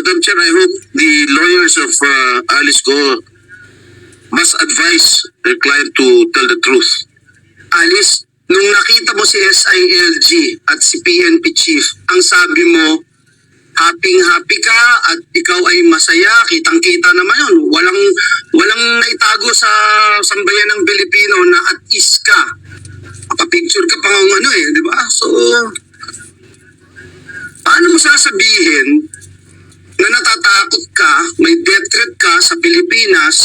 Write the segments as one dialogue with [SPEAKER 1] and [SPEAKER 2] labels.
[SPEAKER 1] Madam Chair, I hope the lawyers of Alice Go must advise their client to tell the truth. Alice, nung nakita mo si SILG at si PNP Chief, ang sabi mo, happy ka at ikaw ay masaya, kitang-kita naman yun. Walang naitago sa sambayan ng Pilipino na at is ka. Mapapicture ka pa ng ano di ba? So, paano mo sasabihin na natatakot ka, may death threat ka sa Pilipinas,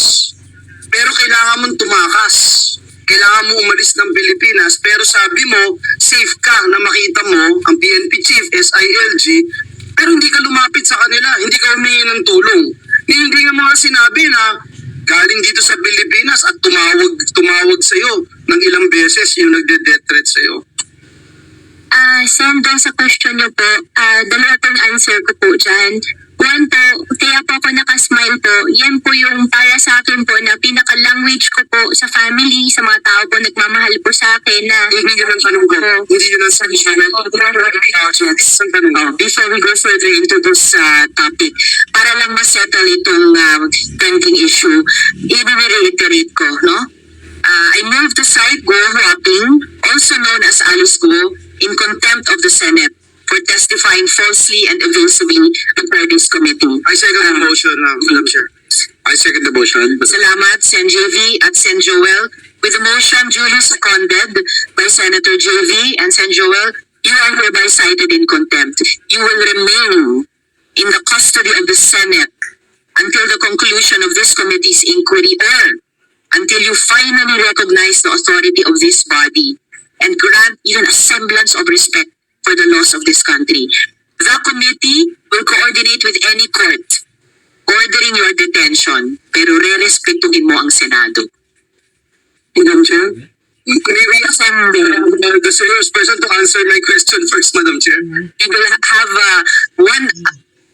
[SPEAKER 1] pero kailangan mong tumakas. Kailangan mo umalis ng Pilipinas, pero sabi mo, safe ka na makita mo ang PNP Chief, SILG, pero hindi ka lumapit sa kanila, hindi ka humingi ng tulong. Hindi nga mga sinabi na galing dito sa Pilipinas at tumawag sa'yo ng ilang beses yung nagde-death threat sa'yo.
[SPEAKER 2] Sam, doon sa question niyo po, dalawa pong answer ko po dyan. One po, kaya po ako nakasmile po, yan po yung para sa akin po na pinaka-language ko po sa family, sa mga tao po nagmamahal po sa akin na...
[SPEAKER 1] Hindi yun ang tanong ko. Hindi yun ang tanong ko.
[SPEAKER 3] Before we go further into this topic, para lang ma-settle itong pending issue, i-reiterate ko, no? I move to cite Go Huaping, also known as Alice Go, in contempt of the Senate for testifying falsely and evasively before this committee.
[SPEAKER 1] I second the motion, Madam Chair. I second the motion.
[SPEAKER 3] Salamat, Sen. JV at Sen. Joel. With the motion duly seconded by Senator JV and Sen. Joel, you are hereby cited in contempt. You will remain in the custody of the Senate until the conclusion of this committee's inquiry or until you finally recognize the authority of this body and grant even a semblance of respect for the laws of this country. The committee will coordinate with any court ordering your detention, pero re-respetuhin mo ang Senado.
[SPEAKER 1] Madam Chair? May we assume the serious person to answer my question first, Madam Chair?
[SPEAKER 3] We will have one,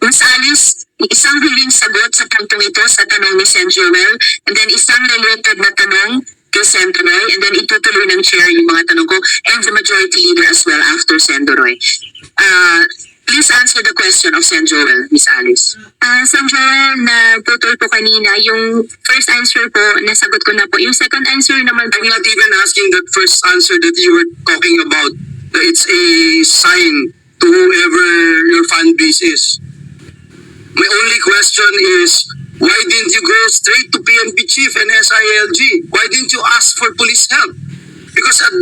[SPEAKER 3] Ms. Alice, isang huling sagot sa puntong ito sa tanong ni Sen. Joel, and then isang related na tanong kay Sen. Roy, and then itutuloy ng chair yung mga tanong ko, and the majority leader as well after Sen. Roy. Please answer the question of Sen. Joel, Ms. Alice.
[SPEAKER 2] Sen. Joel, na putol po kanina, yung first answer po, nasagot ko na po. Yung second answer naman po,
[SPEAKER 1] I'm not even asking that first answer that you were talking about. It's a sign to whoever your fan base is. My only question is, why didn't you go straight to PNP Chief and SILG? Why didn't you ask for police help? Because at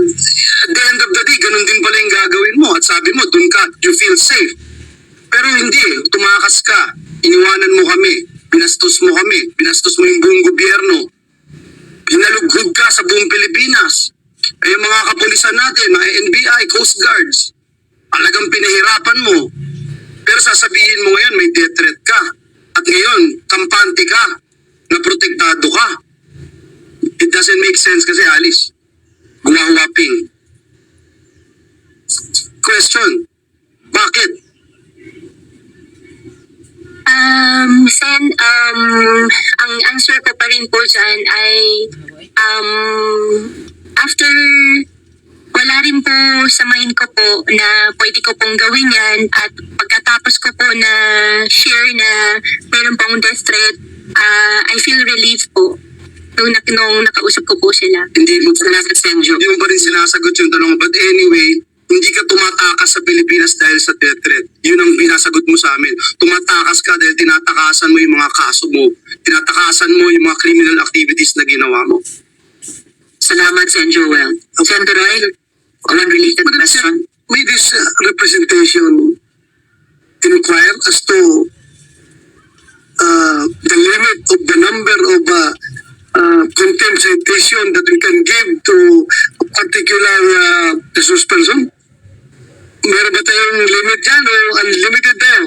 [SPEAKER 1] the end of the day, ganun din pala yung gagawin mo. At sabi mo, dun ka, you feel safe. Pero hindi, tumakas ka. Iniwanan mo kami. Binastos mo kami. Binastos mo yung buong gobyerno. Pinalughog ka sa buong Pilipinas. Ay yung mga kapulisan natin, mga NBI, Coast Guards, talagang pinahirapan mo. Pero sasabihin mo ngayon, may death threat ka. At ngayon, kampante ka, na protektado ka. It doesn't make sense kasi, Alice. Guwawaping. Question, bakit?
[SPEAKER 2] Sen, ang answer ko pa rin po dyan ay after wala rin po sa mind ko po na pwede ko pong gawin yan at pagkatapos ko po na share na meron pong death threat, I feel relieved po nung nakausap ko po sila.
[SPEAKER 1] Hindi mo pa rin sinasagot yung tanong. But anyway, hindi ka tumatakas sa Pilipinas dahil sa death threat. Yun ang binasagot mo sa amin. Tumatakas ka dahil tinatakasan mo yung mga kaso mo. Tinatakasan mo yung mga criminal activities na ginawa mo.
[SPEAKER 3] Salamat, Sen. Joel. Sen. Roy, one related question.
[SPEAKER 1] May this representation inquire as to the limit of the number of contempt citation that we can give to a particular suspension? Meron ba tayong limit dyan o unlimited tayo?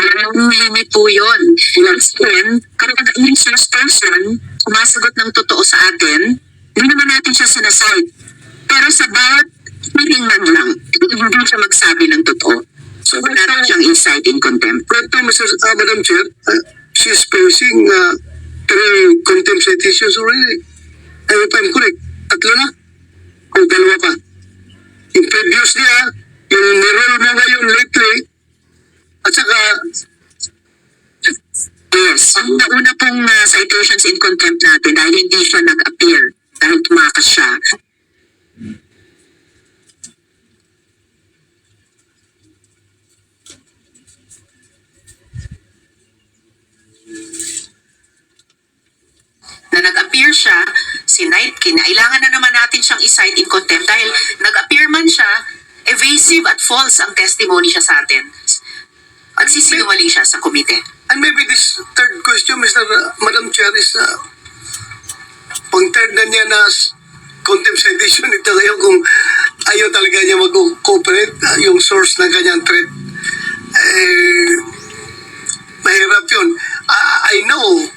[SPEAKER 3] Ang limit po yun. Once again, kapag yung person sumasagot ng totoo sa atin, hindi naman natin siya sinaside. Pero sa bawat hearing man lang, hindi siya magsabi ng totoo. So, wala na siyang insight in contempt.
[SPEAKER 1] But Madam Chair, she's facing 3 contempt citations already. And if I'm correct, 3 na? O 2 pa? Yung previously yung niroll mo ngayon lately, at saka
[SPEAKER 3] Yes, ang nauna pong citations in contempt natin dahil hindi siya nag-appear, dahil tumakas siya. Na nag-appear siya, kinailangan na naman natin siyang i-cite in contempt dahil nag-appear man siya, evasive at false ang testimony siya sa atin. Magsisinungaling siya sa komite.
[SPEAKER 1] And maybe this third question, Madam Chair, is pang third na niya na contempt citation ito ngayon kung ayaw talaga niya mag-cooperate, yung source ng kanyang threat. Mahirap yun. I know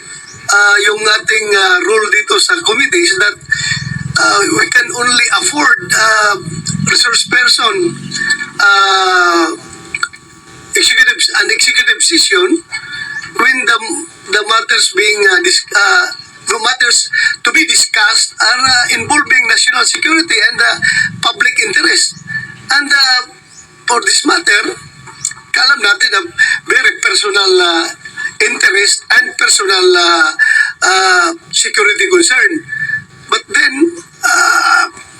[SPEAKER 1] yung ating rule dito sa committee is that we can only afford resource person an executive session when the matters being the matters to be discussed are involving national security and public interest. And for this matter, alam natin na very personal interest and personal security concern. But then,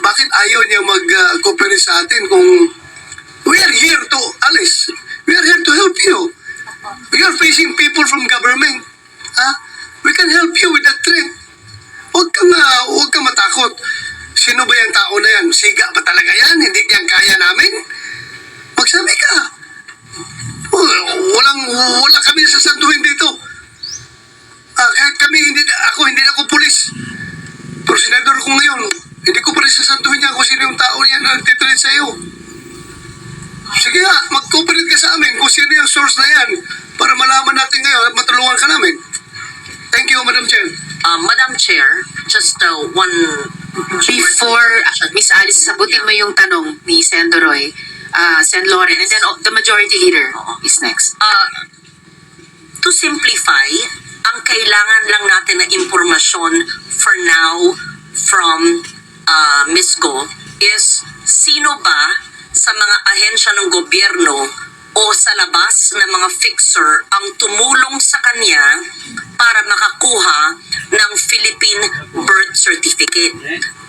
[SPEAKER 1] bakit ayaw niya mag-cooperate sa atin kung we are here to, Alice, we are here to help you. We are facing people from government. We can help you with that threat. Huwag kang matakot. Sino ba yung tao na yan? Siga ba talaga yan? Hindi yan kaya namin? Magsabi ka. Wala kami sasantuhin dito. Kahit kami, hindi na ako pulis. Pero senador ko ngayon, hindi ko pa rin sasantuhin niya kung sino yung tao niya na nagtitreat sa iyo. Sige nga, mag-cooperate ka sa amin kung sino yung source na yan para malaman natin ngayon at matulungan ka namin. Thank you, Madam Chair.
[SPEAKER 3] Madam Chair, just one... Before Miss Alice, sagutin mo yung tanong ni Sen. Roy, Sen. Lauren, and then the majority leader is next. To simplify, ang kailangan lang natin na impormasyon for now from Ms. Go is sino ba sa mga ahensya ng gobyerno o sa labas ng mga fixer ang tumulong sa kanya para makakuha ng Philippine birth certificate.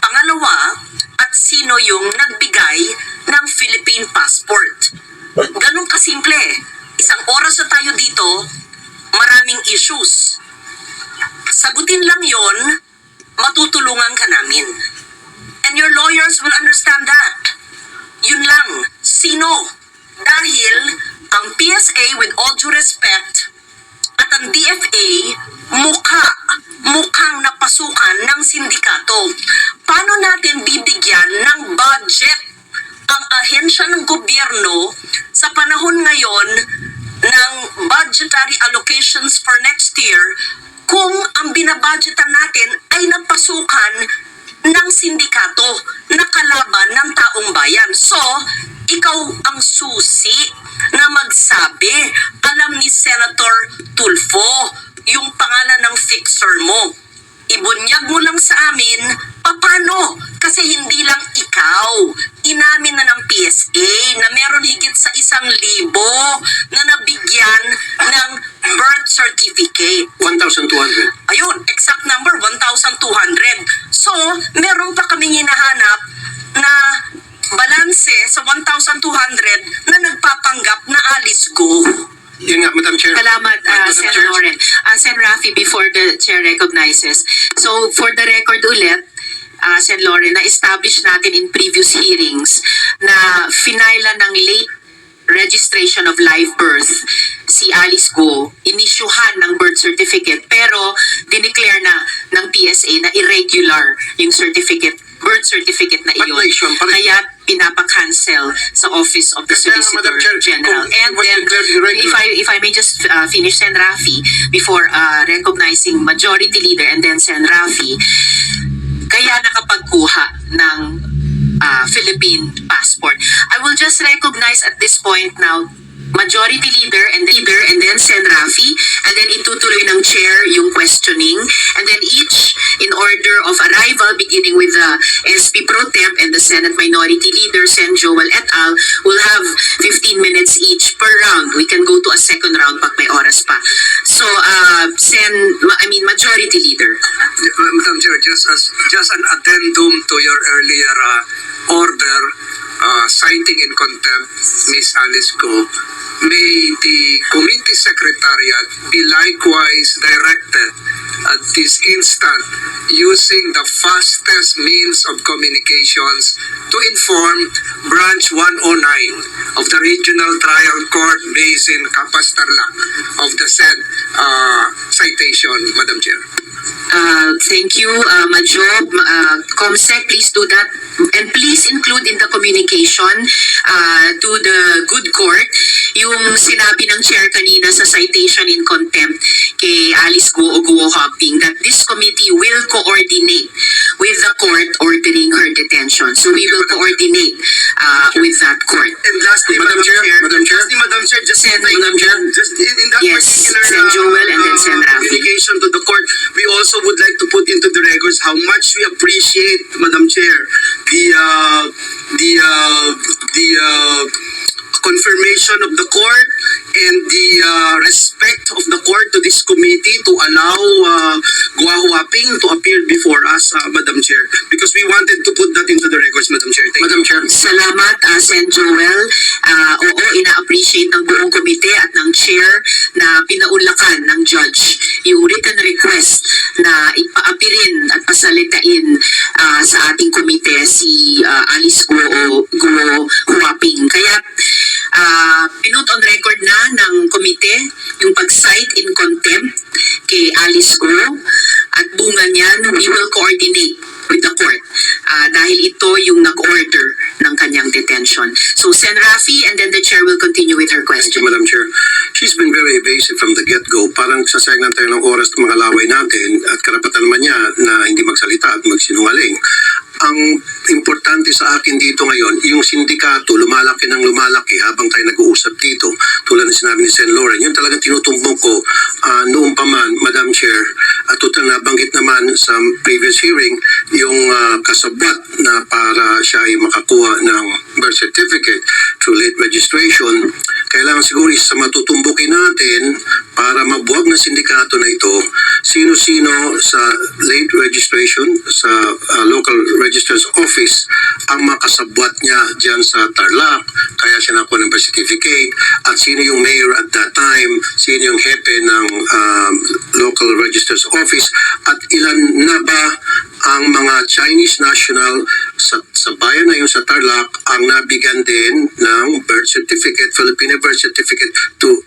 [SPEAKER 3] Pangalawa, at sino yung nagbigay ng Philippine passport. Ganun kasimple. Isang oras na tayo dito, maraming issues. Sagutin lang yon, matutulungan ka namin. And your lawyers will understand that. Yun lang. Sino? Dahil ang PSA, with all due respect, at ang DFA, mukhang napasukan ng sindikato. Paano natin bibigyan ng budget ang ahensya ng gobyerno sa panahon ngayon ng budgetary allocations for next year kung ang binabudgetan natin ay napasukan ng sindikato na kalaban ng taong bayan? So, ikaw ang susi na magsabi. Alam ni Senator Tulfo yung pangalan ng fixer mo. Ibunyag mo lang sa amin, paano? Kasi hindi lang ikaw. Inamin na ng PSA na meron higit sa 1,000 na nabigyan ng birth certificate.
[SPEAKER 1] 1,200.
[SPEAKER 3] Ayun, exact number, 1,200. So, meron pa kaming hinahanap na balanse sa 1,200 na nagpapanggap na Alice Go.
[SPEAKER 1] Yun nga, Madam Chair.
[SPEAKER 3] Salamat,
[SPEAKER 1] Madam
[SPEAKER 3] Sen.
[SPEAKER 1] Chair.
[SPEAKER 3] Lauren. Sen. Rafi, before the Chair recognizes. So, for the record ulit, Sen. Lauren, na-establish natin in previous hearings na finailan ng late registration of live birth si Alice Go, inisyuhan ng birth certificate, pero dineclare na ng PSA na irregular yung birth certificate na iyon. Kaya pinapa-cancel sa Office of the Solicitor General. And then, if I may just finish, Sen. Rafi, before recognizing Majority Leader and then Sen. Rafi, kaya nakapagkuha ng Philippine passport. I will just recognize at this point now Majority Leader and then Sen. Rafi, and then itutuloy ng Chair yung questioning, and then each in order of arrival beginning with the SP Pro Temp and the Senate Minority Leader Sen. Joel et al. Will have 15 minutes each per round. We can go to a second round pag may oras pa. So, Majority Leader.
[SPEAKER 1] Madam Chair, just an addendum to your earlier order citing in contempt Ms. Alice Go, may the committee secretariat be likewise directed at this instant using the fastest means of communications to inform Branch 109 of the Regional Trial Court based in Capas Tarlac of the said citation, Madam Chair.
[SPEAKER 3] Thank you, Majob. Comsec, please do that. And please include in the communication to the good court yung sinabi ng chair kanina sa citation in contempt kay Alice Go o Guo Hopping that this committee will coordinate with the court ordering her detention. So we will coordinate with that court.
[SPEAKER 1] And lastly, Madam Chair, just in that
[SPEAKER 3] Yes,
[SPEAKER 1] particular
[SPEAKER 3] Sen. Joel and then Sen. Rafi.
[SPEAKER 1] communication to the court, we also would like to put into the records how much we appreciate, Madam Chair, the confirmation of the court and the respect of the court to this committee to allow Guo Huaping to appear before us, Madam Chair, because we wanted to put that into the records, Madam Chair. Thank you. Chair.
[SPEAKER 3] Salamat, Sen. Joel. Oo, ina-appreciate ng buong komite at ng chair na pinaunlakan ng judge yung written request na ipaapirin at pasalitain sa ating komite si Alice Guo Huaping. Kaya pinut on record na ng komite yung pag-cite in contempt kay Alice Guo at bunga niyan, we will coordinate with the court dahil ito yung nag-order ng kanyang detention. So, Sen. Rafi, and then the chair will continue with her
[SPEAKER 4] Thank you,
[SPEAKER 3] question.
[SPEAKER 4] Madam Chair. She's been very evasive from the get-go. Parang sasayang lang tayo ng oras ng mga laway natin at karapatan naman niya na hindi magsalita at magsinungaling. Ang importante sa akin dito ngayon, yung sindikato lumalaki ng lumalaki habang tayo nag-uusap dito. Tulad ng sinabi ni Sen. Lauren, yun talagang tinutumbong ko noong pa man, Madam Chair, at total nabanggit naman sa previous hearing, yung kasabwat na para siya ay makakuha ng birth certificate through late registration. Kailangan siguro sa matutumbukin natin para mabuwag na sindikato na ito, sino-sino sa late registration sa local registrar's office ang makasabwat niya dyan sa Tarlac, kaya siya nakuha ng birth certificate, at sino yung mayor at that time, sino yung hepe ng local registrar's office, at ilan na ba ang mga Chinese national sa bayan na yung sa Tarlac ang nabigyan din ng birth certificate, Filipino birth certificate to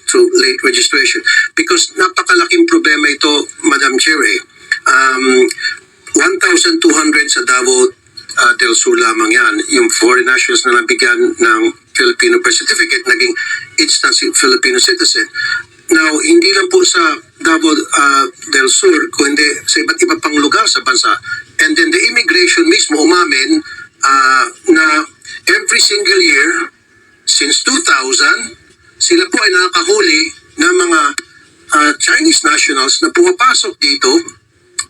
[SPEAKER 4] late registration. Because napakalaking problema ito, Madam Chair, 1,200 sa Davao del Sur lamang yan. Yung foreign nationals na nabigyan ng Filipino birth certificate, naging instant Filipino citizen. Now, hindi lang po sa Davao del Sur, kundi sa iba't iba pang lugar sa bansa. And then the immigration mismo umamin na every single year, since 2000, sila po ay nakakahuli ng mga Chinese nationals na pumapasok dito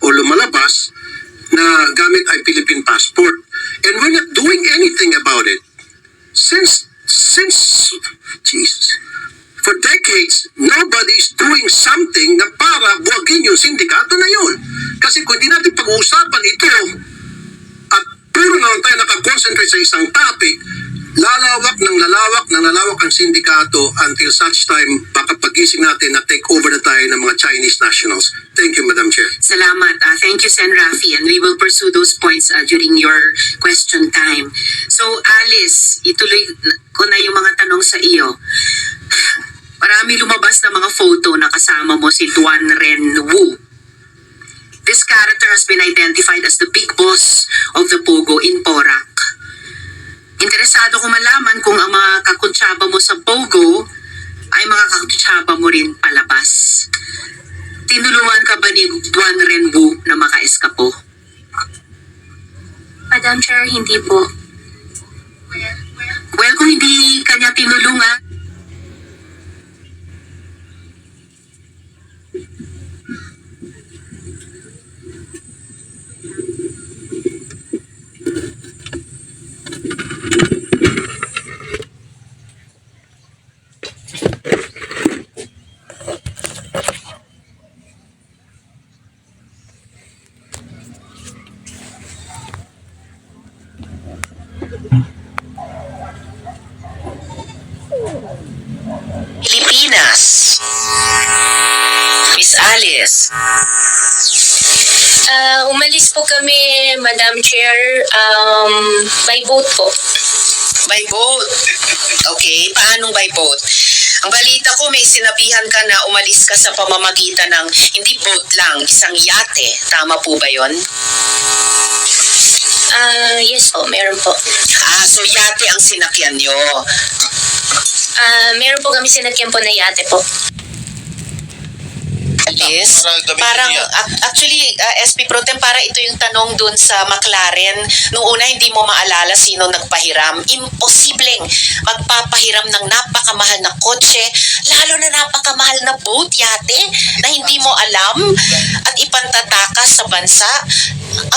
[SPEAKER 4] o lumalabas na gamit ay Philippine passport. And we're not doing anything about it. Since Jesus, for decades, nobody's doing something na para buwagin yung sindikato na yun. Kasi kung di natin pag-uusapan ito at puro na lang tayo nakakonsentrate sa isang topic, lalawak ang sindikato until such time baka pagising natin na take over na tayo ng mga Chinese nationals. Thank you, Madam Chair.
[SPEAKER 3] Salamat. Thank you, Sen. Rafi, and we will pursue those points during your question time. So, Alice, ituloy ko na yung mga tanong sa iyo. Marami lumabas na mga photo na kasama mo si Duan Ren Wu. This character has been identified as the big boss of the Pogo in Porac. Interesado ko malaman kung ang mga kakuntsaba mo sa Pogo ay mga kakuntsaba mo rin palabas. Tinulungan ka ba ni Duan Ren Wu na maka-eskapo?
[SPEAKER 2] Madam Chair, hindi po.
[SPEAKER 3] Well, kung hindi kanya tinulungan, Pinas. Miss Alice.
[SPEAKER 2] Umalis po kami, Madam Chair, by boat po.
[SPEAKER 3] By boat. Okay, paanong by boat? Ang balita ko may sinabihan ka na umalis ka sa pamamagitan ng hindi boat lang, isang yate. Tama po ba yon?
[SPEAKER 2] Yes po, meron po.
[SPEAKER 3] So yate ang sinakyan nyo.
[SPEAKER 2] Meron po kami sinakyan po na yate po.
[SPEAKER 3] Alice, parang actually SP Pro Tem, para ito yung tanong dun sa McLaren. Nung una hindi mo maalala sino nagpahiram. Imposibleng magpapahiram ng napakamahal na kotse, lalo na napakamahal na boat, yate, na hindi mo alam at ipantatakas sa bansa.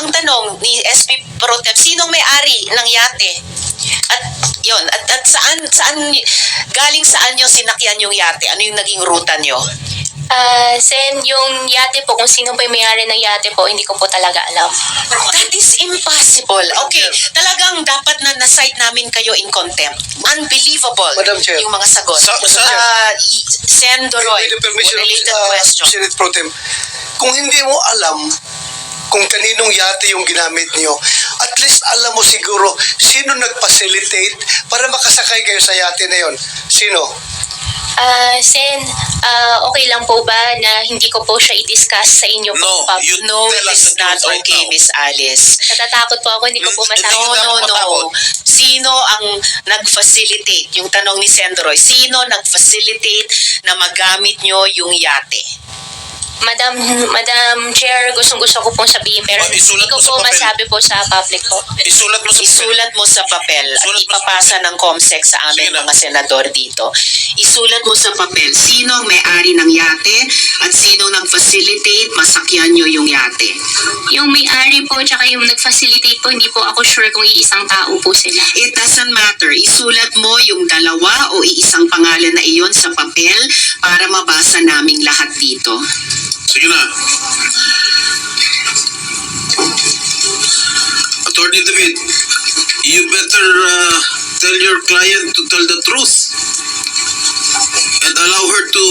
[SPEAKER 3] Ang tanong ni SP Pro Tem, sinong may-ari ng yate? At yon, at saan galing saan yung sinakyan yung yate? Ano yung naging ruta nyo?
[SPEAKER 2] Sen, yung yate po, kung sino po yung may-ari ng yate po, hindi ko po talaga alam.
[SPEAKER 3] That is impossible. Okay, talagang dapat na na-cite namin kayo in contempt. Unbelievable.
[SPEAKER 5] Madam Chair.
[SPEAKER 3] Yung mga sagot. Sen Doroy,
[SPEAKER 5] With the permission of
[SPEAKER 3] related question.
[SPEAKER 5] Senate Pro Tem, kung hindi mo alam kung kaninong yate yung ginamit niyo, at least alam mo siguro sino nag-facilitate para makasakay kayo sa yate na yon. Sino?
[SPEAKER 2] Sen, okay lang po ba na hindi ko po siya i-discuss sa inyo po?
[SPEAKER 3] No, it is not okay, Miss Alice.
[SPEAKER 2] Natatakot po ako, hindi ko po masabi.
[SPEAKER 3] No. Sino ang nag-facilitate? Yung tanong ni Sendroy, sino nag-facilitate na magamit nyo yung yate?
[SPEAKER 2] Madam Chair, gustong-gusto ko pong sabihin, pero hindi ko po masabi po sa public po.
[SPEAKER 6] Isulat mo sa papel.
[SPEAKER 3] At ipapasa ng COMSEC sa amin mga senador dito. Isulat mo sa papel sino ang may-ari ng yate at sino nag-facilitate masakyan nyo yung yate.
[SPEAKER 2] Yung may-ari po, tsaka yung nag-facilitate po, hindi po ako sure kung iisang tao po sila.
[SPEAKER 3] It doesn't matter. Isulat mo yung dalawa o iisang pangalan na iyon sa papel para mabasa naming lahat dito.
[SPEAKER 6] Sige na. Attorney David, you better tell your client to tell the truth and allow her to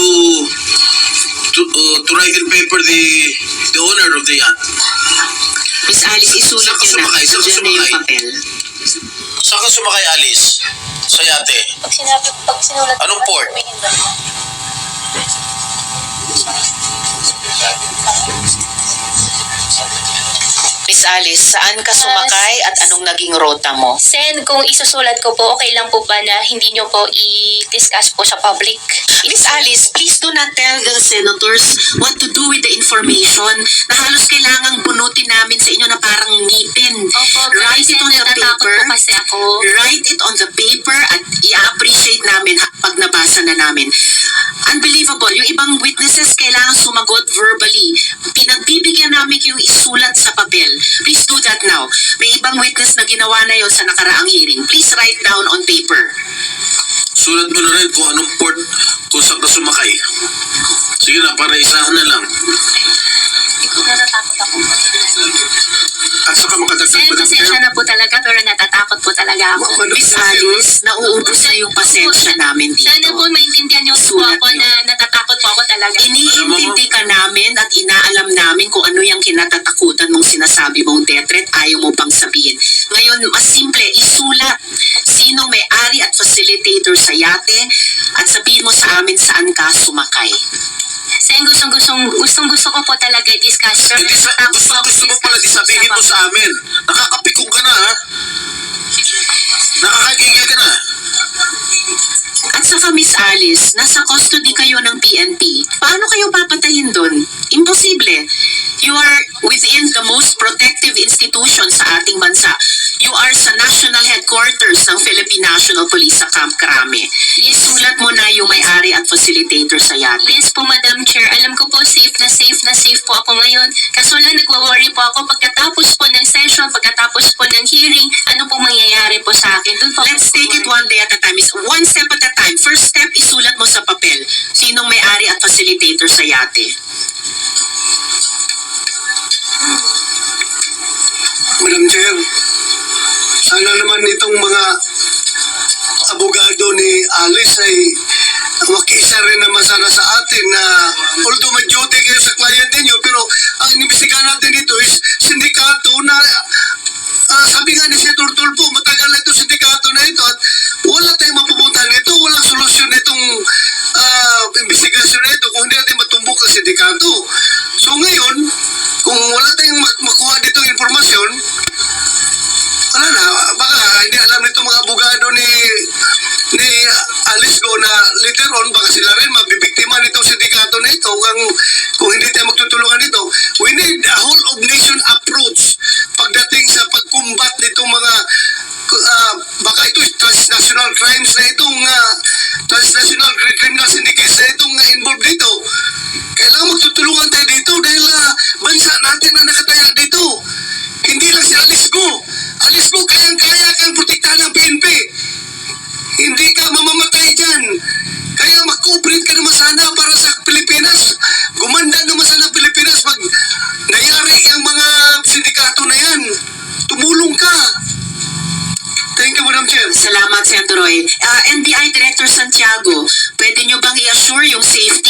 [SPEAKER 6] write in paper the owner of the yacht.
[SPEAKER 3] Miss Alice, isulat nyo na. Nandiyan na yung papel.
[SPEAKER 6] Saan ka sumakay, Alice? Sa yate?
[SPEAKER 2] Pag sinulat
[SPEAKER 6] Anong port?
[SPEAKER 3] Miss Alice, saan ka sumakay at anong naging rota mo?
[SPEAKER 2] Sen, kung isusulat ko po, okay lang po ba na hindi nyo po i-discuss po sa public?
[SPEAKER 3] Miss Alice, please do not tell the senators what to do with the information na halos kailangang bunutin namin sa inyo na parang ngipin.
[SPEAKER 2] Opo,
[SPEAKER 3] Write it on the
[SPEAKER 2] natatakot
[SPEAKER 3] paper.
[SPEAKER 2] po kasi ako.
[SPEAKER 3] Write it on the paper at i-appreciate namin pag nabasa na namin. Unbelievable. Yung ibang witnesses kailangan sumagot verbally. Pinagbibigyan namin yung isulat sa papel. Please do that now. May ibang witness na ginawa na yon sa nakaraang hearing. Please write down on paper.
[SPEAKER 6] Sulat mo na rin kung anong port kung saan ka sumakay. Sige na, para isahan na lang.
[SPEAKER 2] Natatakot ako.
[SPEAKER 4] At saka makadagdag
[SPEAKER 2] Sen,
[SPEAKER 4] Madam
[SPEAKER 2] pasensya
[SPEAKER 4] Chair.
[SPEAKER 2] na po talaga, pero natatakot po talaga ako.
[SPEAKER 3] Miss Alice, nauubos na yung pasensya namin dito.
[SPEAKER 2] Sana po maintindihan niyo po
[SPEAKER 3] Sulat
[SPEAKER 2] ako
[SPEAKER 3] niyo.
[SPEAKER 2] na natatakot po ako talaga.
[SPEAKER 3] Iniintindi ka namin at inaalam namin kung ano yung kinatatakutan mong sinasabi mong death threat, ayaw mo pang sabihin. Ngayon, mas simple, isulat sinong may-ari at facilitator sa yate at sabihin mo sa amin saan ka sumakay.
[SPEAKER 2] Sen, gustong-gusto ko po talaga i-discuss. Pero natatakot po ako
[SPEAKER 6] Gusto mo pala di
[SPEAKER 2] i-discuss
[SPEAKER 6] sabihin mo sa amin. Nakakapikong ka na, ha? Nakakagigil ka na.
[SPEAKER 3] At saka Miss Alice, nasa custody kayo ng PNP. Paano kayo papatayin doon? Imposible. You are within the most protective institution sa ating bansa. You are sa national headquarters ng Philippine National Police sa Camp Crame. Isulat mo na yung may-ari at facilitator sa yate.
[SPEAKER 2] Yes po, Madam Chair. Alam ko po, safe na safe po ako ngayon. Kaso lang nagwa-worry po ako pagkatapos po ng session, pagkatapos po ng hearing, ano po mangyayari po sa akin. Doon po
[SPEAKER 3] Let's take it one day at a time. One step at a time. First step, isulat mo sa papel. Sinong may-ari at facilitator sa yate?
[SPEAKER 4] Madam Chair, sana naman itong mga abogado ni Alice ay makisa rin naman sana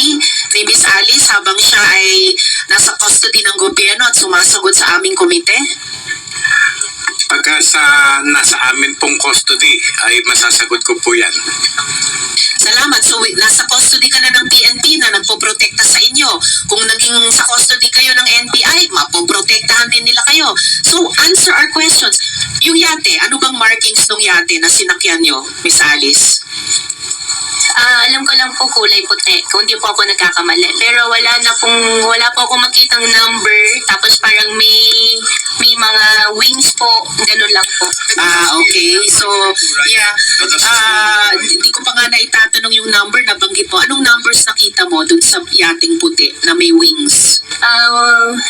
[SPEAKER 3] custody ni Miss Alice habang siya ay nasa custody ng gobyerno at sumasagot sa aming komite?
[SPEAKER 7] Pagka nasa amin pong custody, ay masasagot ko po yan.
[SPEAKER 3] Salamat. So, nasa custody ka na ng PNP na nagpoprotekta sa inyo. Kung naging sa custody kayo ng NBI, mapoprotektahan din nila kayo. So, answer our questions. Yung yate, ano bang markings ng yate na sinakyan nyo, Miss Alice?
[SPEAKER 2] Alam ko lang po kulay puti, kung di po ako nagkakamali. Pero wala po ako makitang number, tapos parang may mga wings po, ganun lang po.
[SPEAKER 3] Okay. So, yeah. Hindi ko pa nga naitatanong yung number na banggit mo. Anong numbers nakita mo dun sa yating puti na may wings?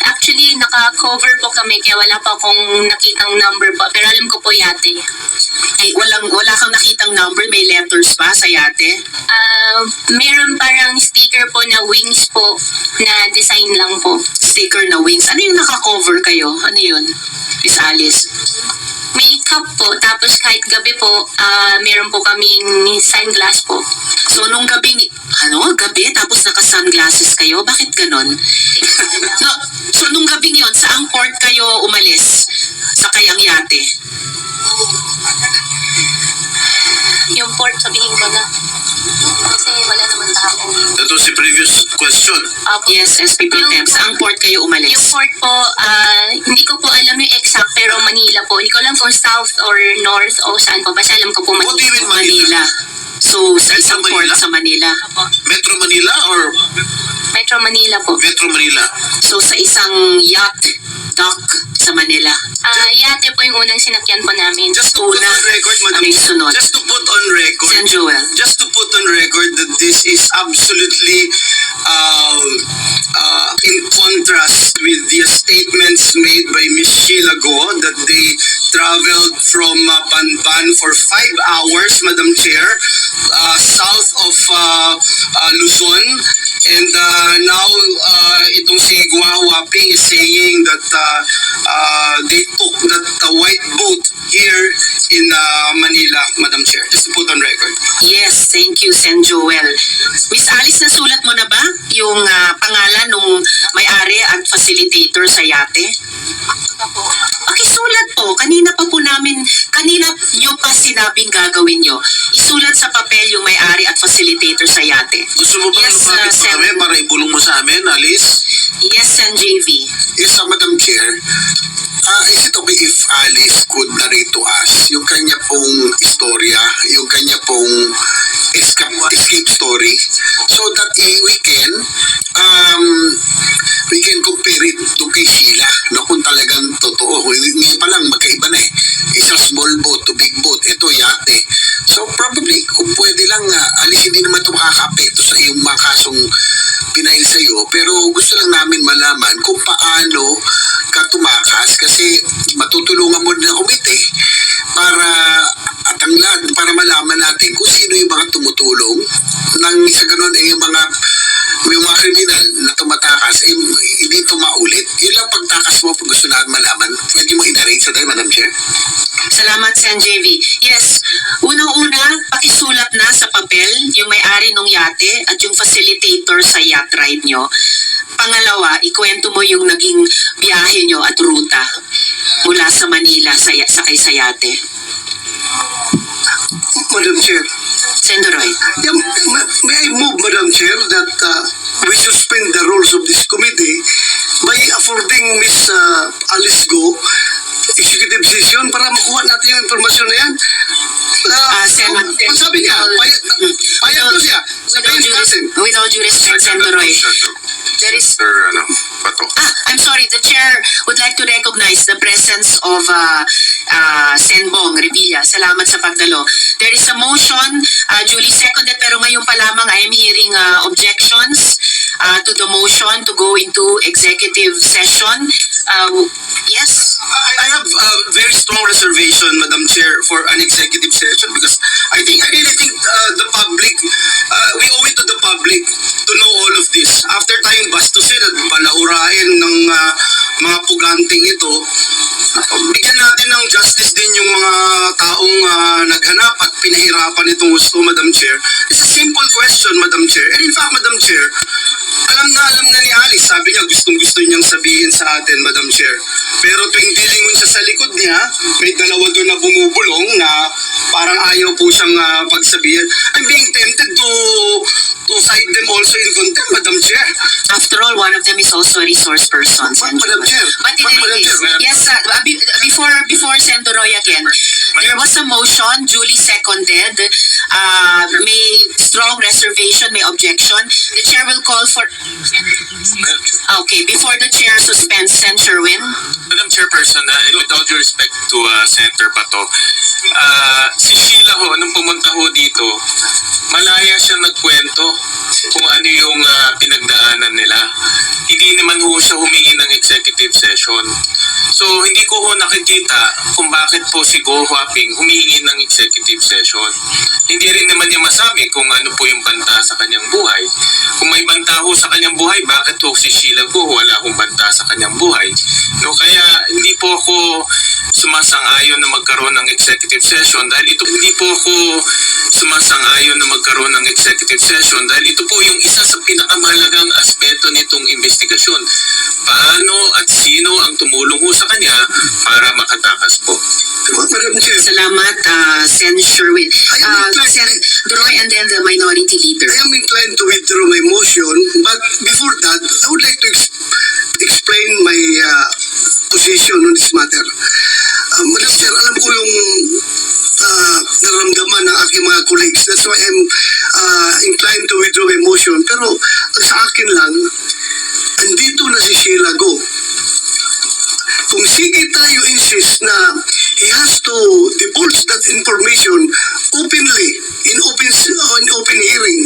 [SPEAKER 2] Actually, naka-cover po kami, kaya wala po akong nakitang number po. Pero alam ko po yate.
[SPEAKER 3] Ay, wala kang nakitang number? May letters pa sa yate?
[SPEAKER 2] Meron parang sticker po na wings po, na design lang po.
[SPEAKER 3] Sticker na wings. Ano yung naka-cover kayo? Ano yun, Miss Alice?
[SPEAKER 2] May cup po, tapos kahit gabi po, meron po kaming sunglass po.
[SPEAKER 3] So, nung gabi, gabi, tapos naka-sunglasses kayo? Bakit ganon? No, so, nung gabi yun, saang port kayo umalis? Sa kayang yate?
[SPEAKER 2] Yung port, sabihin ko na. Kasi wala naman tao.
[SPEAKER 6] That was the previous question.
[SPEAKER 3] Yes, SP Pro Temp. Saang port kayo
[SPEAKER 2] Yung
[SPEAKER 3] umalis?
[SPEAKER 2] port po, hindi ko po alam yung exact, pero Manila po. Hindi ko alam kung south or north o saan po. Basta alam ko po
[SPEAKER 6] What do you
[SPEAKER 2] Manila.
[SPEAKER 6] mean Manila?
[SPEAKER 3] So, sa isang
[SPEAKER 6] Metro
[SPEAKER 3] port
[SPEAKER 6] Manila?
[SPEAKER 3] sa Manila.
[SPEAKER 2] Apo.
[SPEAKER 6] Metro Manila or
[SPEAKER 2] Metro Manila po.
[SPEAKER 6] Metro Manila?
[SPEAKER 3] So, sa isang yacht dock sa Manila.
[SPEAKER 2] Yate po yung unang sinakyan po namin.
[SPEAKER 6] Just to put
[SPEAKER 3] Una,
[SPEAKER 6] on record, Madam
[SPEAKER 3] ano yung sunod?
[SPEAKER 6] Just to put on record,
[SPEAKER 3] Sen Joel.
[SPEAKER 6] just to put on record that this is absolutely in contrast with the statements made by Ms. Sheila Go that they traveled from Banban for 5 hours, Madam Chair, south of Luzon. And now, itong si Gua Huaping is saying that they took that white boat here in Manila, Madam Chair. Just to put on record.
[SPEAKER 3] Yes, thank you, Sen Joel. Miss Alice, nasulat mo na ba yung pangalan ng may-ari at facilitator sa yate? Sulat po. Kanina nyo pa sinabing gagawin nyo. Isulat sa papel yung may-ari at facilitator sa yate.
[SPEAKER 6] Gusto mo ba
[SPEAKER 3] Yes,
[SPEAKER 6] lumapit mo
[SPEAKER 3] Sen.
[SPEAKER 6] kami para ibulong mo sa amin, Alice?
[SPEAKER 3] Yes, Sen JV.
[SPEAKER 4] Yes, Madam Chair. Is it okay if Alice could narrate to us yung kanya pong istorya, yung kanya pong escape story, so that we can compare it to kay Sheila, no, kung talagang totoo. Ngayon pa lang, magkaiba na eh. Isa small boat to big boat, ito yate. So probably, kung pwede lang, Alice, hindi naman ito makakapekto sa iyong mga kasong pinail sa iyo, pero gusto lang namin malaman kung paano ka tumakas, kasi matutulungan mo na komite para at ang lahat, para malaman natin kung sino yung mga tumutulong nang sa ganun ay yung mga kriminal na tumatakas ay hindi ito maulit. Yun lang pagtakas mo pag gusto natin malaman. Pwede mo inarrange sa tayo, Madam Chair?
[SPEAKER 3] Salamat, Sen JV. Yes, unang-una, pakisulat na sa papel yung may-ari ng yate at yung facilitator sa yacht ride nyo. Pangalawa, ikwento mo yung naging biyahe nyo at ruta mula sa Manila sakay sa yate.
[SPEAKER 5] Madam Chair.
[SPEAKER 3] Senador Roy.
[SPEAKER 5] Yeah, may I move, Madam Chair, that we suspend the rules of this committee by affording Ms. Alice Go executive session para makuha natin yung informasyon na yan. Ang sabi niya, payag ko siya. Sabihin natin.
[SPEAKER 3] With all due respect, Senador Roy, there is... I'm sorry, the chair would like to recognize the presence of Senbong Revilla. Salamat sa pagdalo. There is a motion, duly seconded, pero ngayon pa lamang I am hearing objections to the motion to go into executive session. Yes?
[SPEAKER 6] I have a very strong reservation, Madam Chair, for an executive session because I really think the public, we owe it to the public to know all of this. After tayong bastusin at palaurain ng mga puganting ito, bigyan natin ng justice din yung mga taong naghanap at pinahirapan itong gusto, Madam Chair. It's a simple question, Madam Chair. And in fact, Madam Madam Chair, alam na ni Alice, sabi niya gustong-gusto niyang sabihin sa atin, Madam Chair. Pero tuwing dilingon siya sa likod niya, may dalawa doon na bumubulong na parang ayaw po siyang pagsabihin. I'm being tempted to cite them also in contempt, Madam Chair.
[SPEAKER 3] After all, one of them is also a resource person. Sen.
[SPEAKER 6] Madam
[SPEAKER 3] Joel.
[SPEAKER 6] Chair.
[SPEAKER 3] But in any
[SPEAKER 6] Madam
[SPEAKER 3] case,
[SPEAKER 6] Chair.
[SPEAKER 3] yes, before Sen. Roy again, there was a motion, duly seconded. May strong reservation, may objection. The chair will call for... Okay, before the chair suspends, Sen. Sherwin.
[SPEAKER 7] Madam Chairperson, with all due respect to Senator Bato, si Sheila ho, nung pumunta ho dito, malaya siya nagkwento kung ano yung pinagdaanan nila. Hindi naman ho siya humingi ng executive session. So, hindi ko ho nakikita kung bakit po si Go Huaping humingi ng executive session. Hindi rin naman niya masabi kung ano po yung banta sa kanyang buhay. Kung may banta ho sa kanyang buhay, bakit ho si Sheila Go wala akong banta sa kanyang buhay? No, kaya hindi po ako sumasang-ayon na magkaroon ng executive session dahil ito hindi po ako sumasang-ayon na magkaroon ng executive session dahil ito po yung isa sa pinakamahalagang aspeto nitong investigasyon. Paano at sino ang tumulong ho sa kanya para makatakas po?
[SPEAKER 6] Madam Chair,
[SPEAKER 3] Salamat, Sen. Sherwin. Sen. Roy and then the minority leader.
[SPEAKER 4] I am inclined to withdraw my motion, but before that, I would like to explain my position on this matter. Madam Chair, alam ko yung naramdaman ng aking mga colleagues. That's why I'm inclined to withdraw my motion. Pero sa akin lang, andito na si Sheila Go. Kung sige tayo insist na he has to divulge that information openly in open hearing,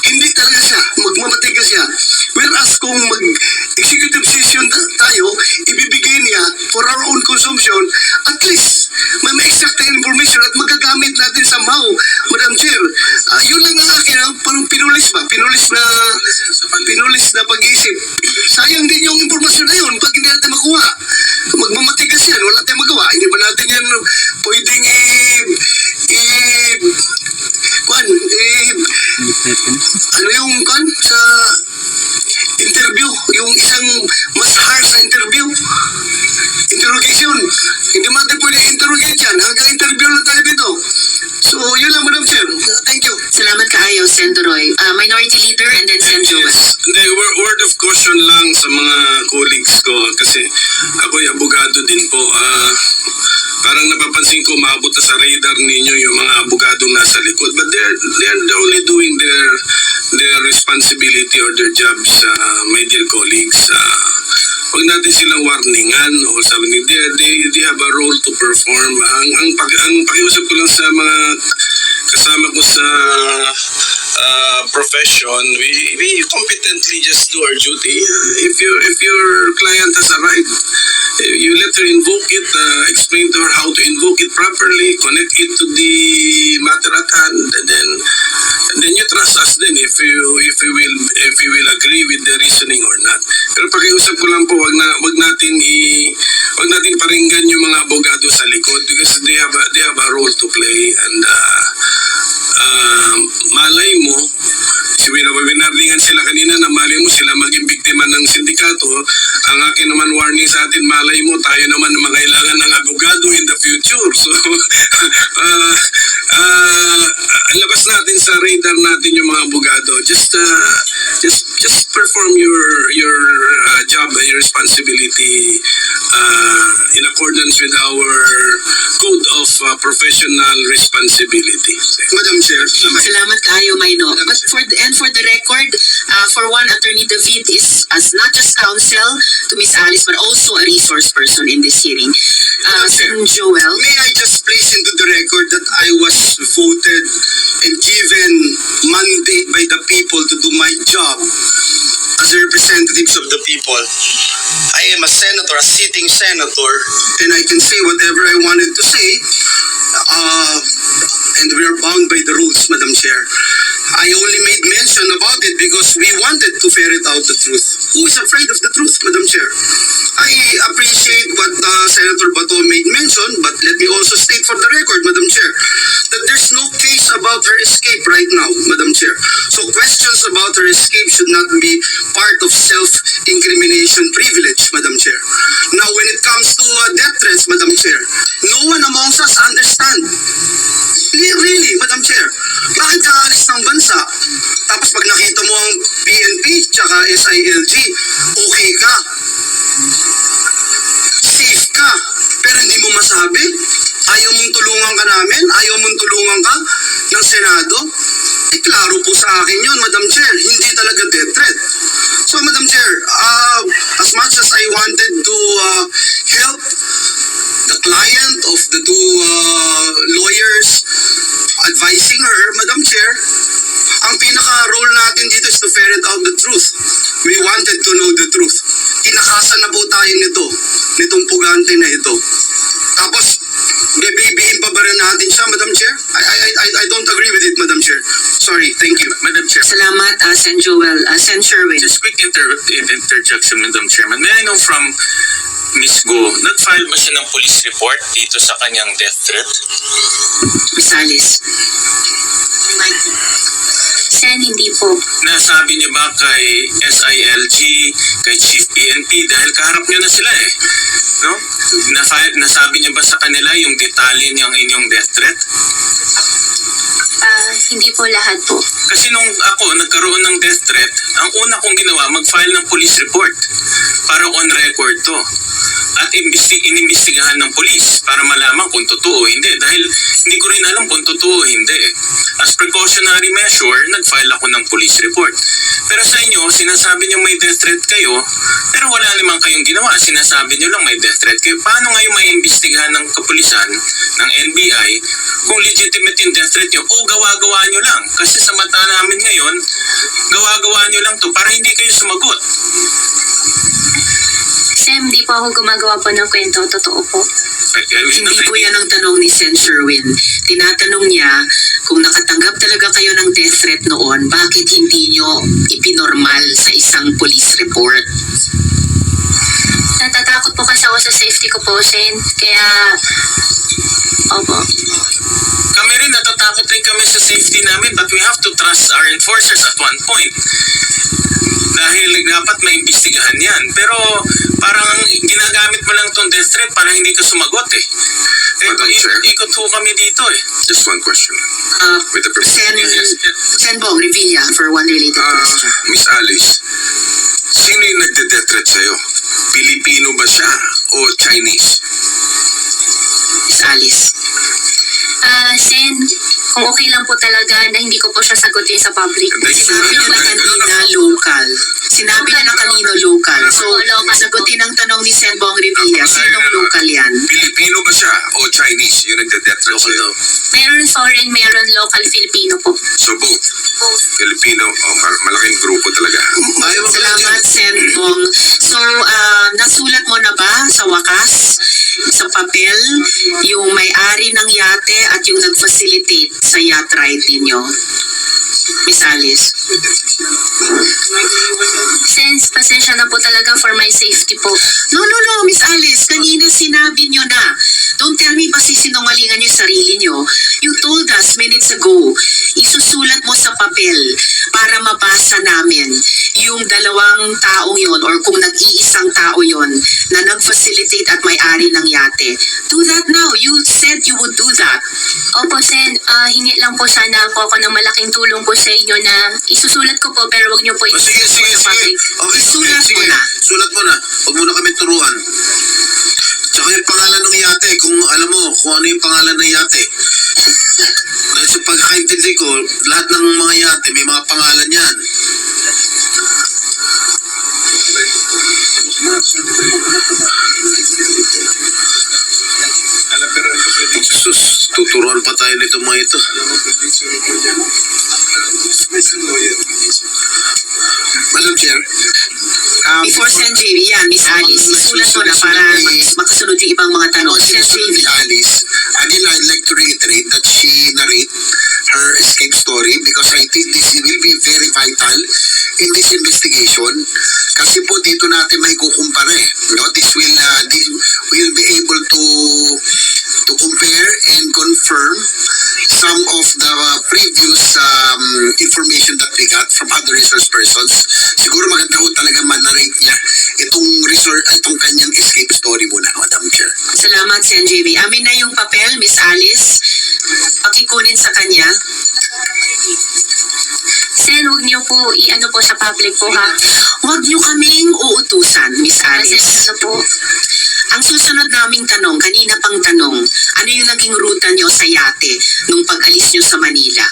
[SPEAKER 4] hindi talaga siya, magmamatigas siya. Whereas kung mag-executive session tayo, ibibigay niya for our own consumption, at least may exact information at magagamit natin somehow, Madam Chair. Yun lang ang akin, parang pinulis ba? Pinulis na pag-iisip. Sayang din yung impormasyon na yun pag hindi natin makuha. Magmamatigas yan, wala tayong magawa. Hindi ba natin yan pwedeng ano yung sa interview, yung isang mas harsh na interrogation. Hindi natin pwedeng interrogate yan. Hanggang interview lang tayo dito. So, yun lang, Madam Chair. Thank you.
[SPEAKER 3] Salamat kaayo, Sen. Roy. Minority leader and then Sen. Joel.
[SPEAKER 6] Hindi, word of caution lang sa mga colleagues ko kasi ako'y abogado din po. Parang napapansin ko maabot na sa radar ninyo yung mga abogadong nasa likod. But they're only doing their responsibility or their jobs, my dear colleagues. Huwag natin silang warningan o sabi they have a role to perform. Ang pakiusap ko lang sa mga kasama ko sa profession, we competently just do our duty. If your client has a right, you let her invoke it, explain to her how to invoke it properly, connect it to the matter at hand, and then you trust us then if you will agree with the reasoning or not. Pero pakiusap ko lang po, wag natin paringgan yung mga abogado sa likod because they have a role to play and malay mo, winarningan sila kanina na malay mo sila maging biktima ng sindikato. Ang akin naman warning sa atin, malay mo tayo naman mangailangan ng abogado in the future. So, labas natin sa radar natin yung mga abogado. Just perform your job and your responsibility in accordance with our code of professional responsibility. Madam Chair.
[SPEAKER 3] Salamat kaayo, Maino. But for the record, for one, Attorney David is as not just counsel to Miss Alice but also a resource person in this hearing. Sen. Joel.
[SPEAKER 1] May I just place into the record that I was voted and given mandate by the people to do my job as representatives of the people. I am a senator, a sitting senator, and I can say whatever I wanted to say. And we are bound by the rules, Madam Chair. I only made mention about it because we wanted to ferret out the truth. Who is afraid of the truth, Madam Chair? I appreciate what Senator Bato made mention, but let me also state for the record, Madam Chair, that there's no case about her escape right now, Madam Chair. So questions
[SPEAKER 6] allegations about her escape should not be part of self-incrimination privilege, Madam Chair. Now, when it comes to death threats, Madam Chair, no one amongst us understand. Really, Madam Chair, bakit ka alis ng bansa? Tapos pag nakita mo ang PNP tsaka SILG, okay ka. Safe ka. Pero hindi mo masabi. Ayaw mong tulungan ka namin? Ayaw mong tulungan ka ng Senado? Eh, klaro po sa akin yun, Madam Chair. Hindi talaga death threat. So, Madam Chair, as much as I wanted to help the client of the two lawyers advising her, Madam Chair, ang pinaka-role natin dito is to ferret out the truth. We wanted to know the truth. Tinakasan na po tayo nitong pugante na ito. Tapos, bebibihin pa ba rin natin siya, Madam Chair? I don't agree with it, Madam Chair. Sorry, thank you.
[SPEAKER 7] Madam Chair.
[SPEAKER 3] Salamat, Sen. Joel. Sen. Sherwin.
[SPEAKER 7] Just quick interjection, Madam Chairman. May I know from Ms. Go, nag-file ba siya ng police report dito sa kanyang death threat?
[SPEAKER 3] Ms. Alice.
[SPEAKER 2] Sen, hindi po.
[SPEAKER 7] Nasabi niyo ba kay SILG, kay Chief PNP, dahil kaharap niyo na sila eh. No? Nasabi niyo ba sa kanila yung detalye niyang inyong death threat?
[SPEAKER 2] Hindi po lahat po.
[SPEAKER 7] Kasi nung ako nagkaroon ng death threat, ang una kong ginawa, mag-file ng police report para on record to. At inimbestigahan ng police para malaman kung totoo o hindi. Dahil hindi ko rin alam kung totoo o hindi. As precautionary measure, nag-file ako ng police report. Pero sa inyo, sinasabi niyo may death threat kayo, pero wala naman kayong ginawa. Sinasabi niyo lang may death threat kayo. Paano ngayon may imbestigahan ng kapulisan, ng NBI, kung legitimate yung death threat niyo o gawa-gawa niyo lang? Kasi sa mata namin ngayon, gawa-gawa niyo lang to para hindi kayo sumagot.
[SPEAKER 2] Sen, di po ako gumagawa po ng kwento. Totoo po.
[SPEAKER 3] Hindi po yan ang tanong ni Sen. Sherwin. Tinatanong niya kung nakatanggap talaga kayo ng death threat noon, bakit hindi nyo ipinormal sa isang police report?
[SPEAKER 2] Natatakot po kasi ako sa safety ko po, Sen. Kaya, opo.
[SPEAKER 7] Kami rin, natatakot rin kami sa safety namin, but we have to trust our enforcers at one point. Dahil dapat maimbestigahan yan. Pero parang ginagamit mo lang itong death threat para hindi ka sumagot eh.
[SPEAKER 6] Madam Chair.
[SPEAKER 7] Ikot ho kami dito eh.
[SPEAKER 6] Just one question. With the
[SPEAKER 3] Sen. Bong Revilla for one related question.
[SPEAKER 6] Miss Alice, sino yung nagde-death threat sa'yo? Pilipino ba siya o Chinese?
[SPEAKER 3] Miss Alice.
[SPEAKER 2] Sen, kung okay lang po talaga na hindi ko po siya sagutin sa public.
[SPEAKER 3] Sinabi niyo na kanina local. Sinabi niyo na kanino local. So, sagutin ang tanong ni Sen. Bong Revilla, sinong local yan?
[SPEAKER 6] Pilipino ba siya o Chinese yung nagde-death threat sa'yo?
[SPEAKER 2] Meron foreign, meron local Filipino po.
[SPEAKER 6] So both? Filipino, malaking grupo talaga.
[SPEAKER 3] Salamat, Sen. Bong. So, nasulat mo na ba sa wakas, sa papel, yung may-ari ng yate at yung nag-facilitate sa yacht ride ninyo? Miss Alice.
[SPEAKER 2] Sen, pasensya na po talaga for my safety po.
[SPEAKER 3] No, Miss Alice. Kanina sinabi nyo na. Don't tell me pasisinungalingan yung sarili nyo. You told us minutes ago, isusulat mo sa papel para mabasa namin yung dalawang taong yon or kung nag-iisang tao yon na nag-facilitate at may-ari ng yate. Do that now. You said you would do that.
[SPEAKER 2] Opo, Sen, hingi lang po sana po ako ng malaking tulong po sa inyo na isusulat ko po pero wag niyo po
[SPEAKER 6] Sige.
[SPEAKER 2] sa public.
[SPEAKER 6] Okay,
[SPEAKER 3] Isulat mo
[SPEAKER 6] sige.
[SPEAKER 3] na.
[SPEAKER 6] Sulat mo na. Huwag mo na kami turuan. Tsaka yung pangalan ng yate, kung alam mo kung ano yung pangalan ng yate. Dahil sa pagkakaintindi ko, lahat ng mga yate may mga pangalan yan. Sus, tuturuan pa tayo nito mga ito. Madam Chair,
[SPEAKER 3] Before Sen. JV, yan, Miss Alice. Isulat mo na para makasunod yung ibang mga tanong. Sen. JV.
[SPEAKER 6] Alice, again, I'd like to reiterate that she narrate her escape story because I think this will be very vital in this investigation. Kasi po dito natin may kukumpara eh. No? This will be able to compare and confirm some of the previous information that we got from other sponsor itong kanyang escape story muna, Madam Chair.
[SPEAKER 3] Salamat, Sen. JV. Amin na yung papel, Miss Alice. Pakikunin sa kanya.
[SPEAKER 2] Sen, huwag niyo po i-ano po sa public po ha.
[SPEAKER 3] Huwag niyo kaming uutusan, Miss
[SPEAKER 2] Kasi
[SPEAKER 3] Alice.
[SPEAKER 2] ano po,
[SPEAKER 3] Ang susunod naming tanong, kanina pang tanong, ano yung naging ruta niyo sa yate nung pag-alis niyo sa Manila?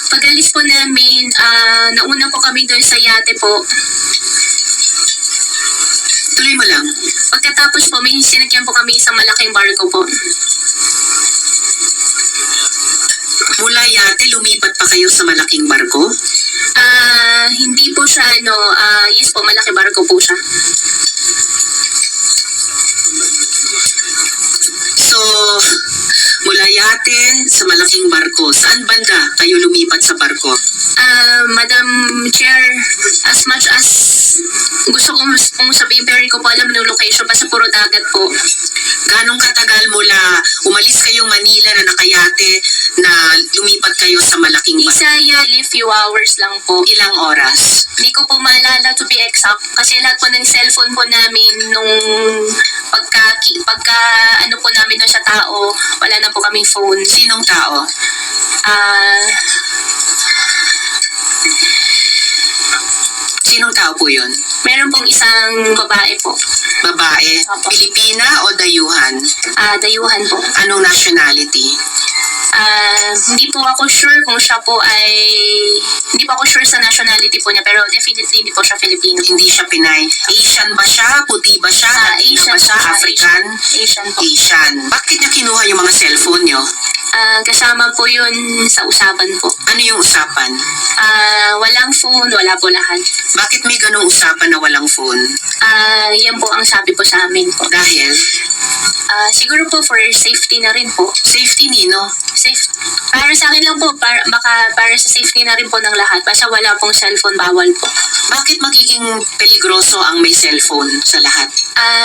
[SPEAKER 2] pag-alis po namin, nauna po kami doon sa yate po.
[SPEAKER 3] Tuloy mo lang.
[SPEAKER 2] Pagkatapos po, may sinakyan po kami sa malaking barko po.
[SPEAKER 3] Mula yate, lumipat pa kayo sa malaking barko?
[SPEAKER 2] Hindi po siya, yes po, malaki barko po siya.
[SPEAKER 3] So, mula yate sa malaking barko, saan banda kayo lumipat sa barko?
[SPEAKER 2] Madam Chair, as much as gusto kong sabihin, pero hindi ko po alam yung location, basta puro dagat po.
[SPEAKER 3] Ganong katagal mula umalis kayong Manila na nakayate na lumipat kayo sa malaking barko?
[SPEAKER 2] Isayali, few hours lang po.
[SPEAKER 3] Ilang oras?
[SPEAKER 2] Hindi ko po maalala to be exact kasi lahat po ng cellphone po namin nung pagka ano po namin doon sa tao, wala na po kaming phone.
[SPEAKER 3] Sinong tao? Sinong tao po yun?
[SPEAKER 2] Meron pong isang babae po.
[SPEAKER 3] Babae?
[SPEAKER 2] Opo.
[SPEAKER 3] Pilipina o dayuhan?
[SPEAKER 2] Dayuhan po.
[SPEAKER 3] Anong nationality?
[SPEAKER 2] Hindi po ako sure kung siya po ay... Hindi po ako sure sa nationality po niya, pero definitely hindi po siya Filipino.
[SPEAKER 3] Hindi siya Pinay. Asian ba siya? Puti ba siya? Latina
[SPEAKER 2] Asian
[SPEAKER 3] ba siya?
[SPEAKER 2] po siya,
[SPEAKER 3] African?
[SPEAKER 2] Asian po.
[SPEAKER 3] Asian. Bakit niya kinuha yung mga cellphone niyo?
[SPEAKER 2] Kasama po yun sa usapan po.
[SPEAKER 3] Ano yung usapan?
[SPEAKER 2] Walang phone, wala po lahat.
[SPEAKER 3] Bakit may ganong usapan na walang phone?
[SPEAKER 2] Yan po ang sabi po sa amin po.
[SPEAKER 3] Dahil?
[SPEAKER 2] Siguro po for safety na rin po.
[SPEAKER 3] Safety nino?
[SPEAKER 2] Safe. Para sa akin lang po, para sa safety na rin po ng lahat. Basta wala pong cellphone, bawal po.
[SPEAKER 3] Bakit magiging peligroso ang may cellphone sa lahat?